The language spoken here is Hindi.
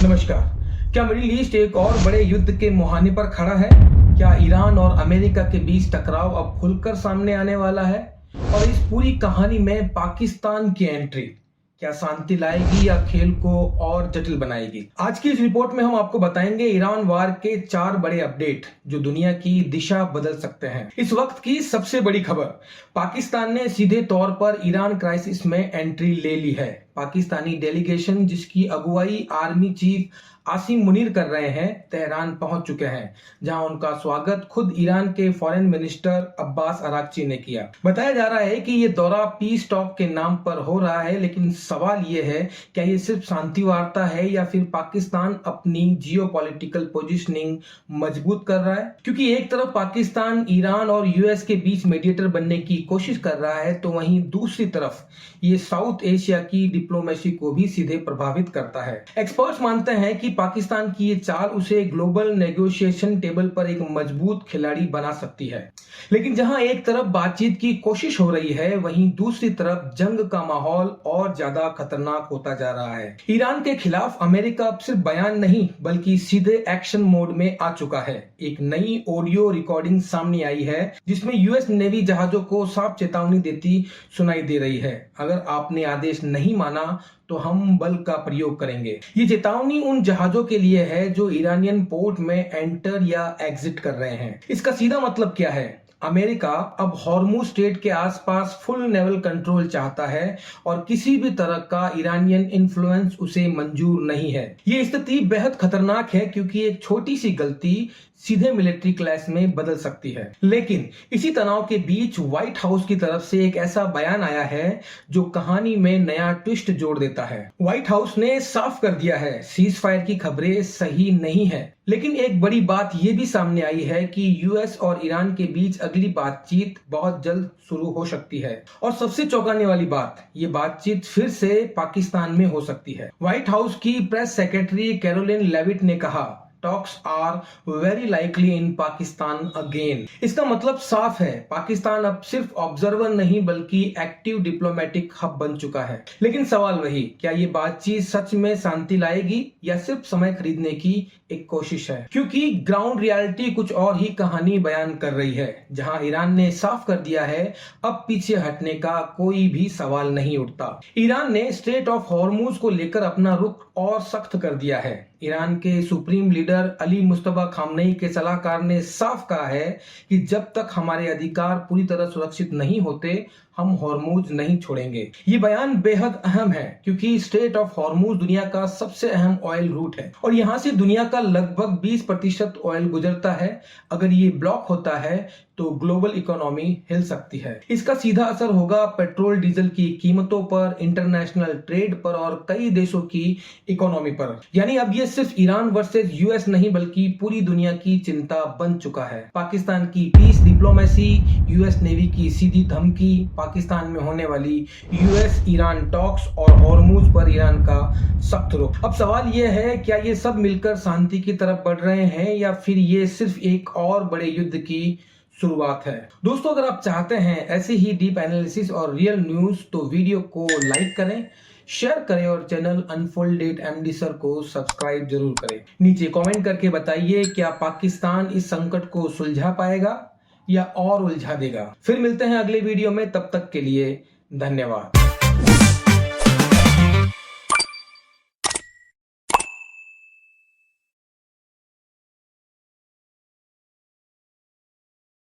नमस्कार। क्या मिडिल ईस्ट एक और बड़े युद्ध के मुहाने पर खड़ा है? क्या ईरान और अमेरिका के बीच टकराव अब खुलकर सामने आने वाला है? और इस पूरी कहानी में पाकिस्तान की एंट्री क्या शांति लाएगी या खेल को और जटिल बनाएगी? आज की इस रिपोर्ट में हम आपको बताएंगे ईरान वार के 4 बड़े अपडेट जो दुनिया की दिशा बदल सकते हैं। इस वक्त की सबसे बड़ी खबर, पाकिस्तान ने सीधे तौर पर ईरान क्राइसिस में एंट्री ले ली है। पाकिस्तानी डेलीगेशन जिसकी अगुवाई आर्मी चीफ आसिम मुनीर कर रहे हैं, तेहरान पहुंच चुके हैं, जहां उनका स्वागत खुद ईरान के फॉरेन मिनिस्टर अब्बास अरागची ने किया। बताया जा रहा है कि ये दौरा पीस टॉक के नाम पर हो रहा है, लेकिन सवाल ये है, क्या ये सिर्फ शांति वार्ता है या फिर पाकिस्तान अपनी जियोपॉलिटिकल पोजीशनिंग मजबूत कर रहा है? क्योंकि एक तरफ पाकिस्तान ईरान और यूएस के बीच मीडिएटर बनने की कोशिश कर रहा है, तो वहीं दूसरी तरफ ये साउथ एशिया की डिप्लोमेसी को भी सीधे प्रभावित करता है। एक्सपर्ट्स मानते हैं कि पाकिस्तान की ये चाल उसे ग्लोबल नेगोशिएशन टेबल पर एक मजबूत खिलाड़ी बना सकती है। लेकिन जहां एक तरफ बातचीत की कोशिश हो रही है, वहीं दूसरी तरफ जंग का माहौल और ज्यादा खतरनाक होता जा रहा है। ईरान के खिलाफ अमेरिका अब सिर्फ बयान नहीं बल्कि सीधे एक्शन मोड में आ चुका है। एक नई ऑडियो रिकॉर्डिंग सामने आई है जिसमें यूएस नेवी जहाजों को साफ चेतावनी देती सुनाई दे रही है, अगर आपने आदेश नहीं माना तो हम बल का प्रयोग करेंगे। ये चेतावनी उन जहाजों के लिए है जो ईरानियन पोर्ट में एंटर या एग्जिट कर रहे हैं। इसका सीधा मतलब क्या है? अमेरिका अब हॉर्मुज स्ट्रेट के आसपास फुल नेवल कंट्रोल चाहता है और किसी भी तरह का ईरानियन इन्फ्लुएंस उसे मंजूर नहीं है। ये स्थिति बेहद खतरनाक है क्योंकि एक छोटी सी गलती सीधे मिलिट्री क्लैश में बदल सकती है। लेकिन इसी तनाव के बीच व्हाइट हाउस की तरफ से एक ऐसा बयान आया है जो कहानी में नया ट्विस्ट जोड़ देता है। व्हाइट हाउस ने साफ कर दिया है, सीज फायर की खबरें सही नहीं है। लेकिन एक बड़ी बात यह भी सामने आई है कि यूएस और ईरान के बीच अगली बातचीत बहुत जल्द शुरू हो सकती है। और सबसे चौंकाने वाली बात, ये बातचीत फिर से पाकिस्तान में हो सकती है। व्हाइट हाउस की प्रेस सेक्रेटरी कैरोलिन लेविट ने कहा, talks are very likely in Pakistan again. इसका मतलब साफ है, पाकिस्तान अब सिर्फ ऑब्जर्वर नहीं बल्कि एक्टिव डिप्लोमेटिक हब बन चुका है। लेकिन सवाल वही, क्या ये बातचीत सच में शांति लाएगी या सिर्फ समय खरीदने की एक कोशिश है? क्योंकि ग्राउंड रियलिटी कुछ और ही कहानी बयान कर रही है। जहां ईरान ने साफ कर दिया है, अब पीछे हटने का कोई भी सवाल नहीं उठता। ईरान ने स्ट्रेट ऑफ हॉर्मुज को लेकर अपना रुख और सख्त कर दिया है। ईरान के supreme leader Ali Mustafa Khamenei के सलाहकार ने साफ कहा है कि जब तक हमारे अधिकार पूरी तरह सुरक्षित नहीं होते, हम हॉर्मुज नहीं छोड़ेंगे। ये बयान बेहद अहम है क्योंकि स्ट्रेट ऑफ हॉर्मुज दुनिया का सबसे अहम ऑयल रूट है और यहां से दुनिया का लगभग 20% ऑयल गुजरता है। अगर ये ब्लॉक होता है तो ग्लोबल इकोनॉमी हिल सकती है। इसका सीधा असर होगा पेट्रोल डीजल की कीमतों पर, इंटरनेशनल ट्रेड पर और कई देशों की इकोनॉमी पर। यानी अब ये सिर्फ ईरान वर्सेस यूएस नहीं बल्कि पूरी दुनिया की चिंता बन चुका है। पाकिस्तान की पीस डिप्लोमेसी, यूएस नेवी की सीधी धमकी, पाकिस्तान में होने वाली यूएस ईरान टॉक्स और हॉर्मुज पर ईरान का सख्त रुख। अब सवाल यह है, क्या ये सब मिलकर शांति की तरफ बढ़ रहे हैं या फिर ये सिर्फ एक और बड़े युद्ध की शुरुआत है? दोस्तों, अगर आप चाहते हैं ऐसे ही डीप एनालिसिस और रियल न्यूज तो वीडियो को लाइक करें, शेयर करें और चैनल अनफोल्डेड एमडी सर को सब्सक्राइब जरूर करें। नीचे कमेंट करके बताइए, क्या पाकिस्तान इस संकट को सुलझा पाएगा या और उलझा देगा? फिर मिलते हैं अगले वीडियो में, तब तक के लिए धन्यवाद।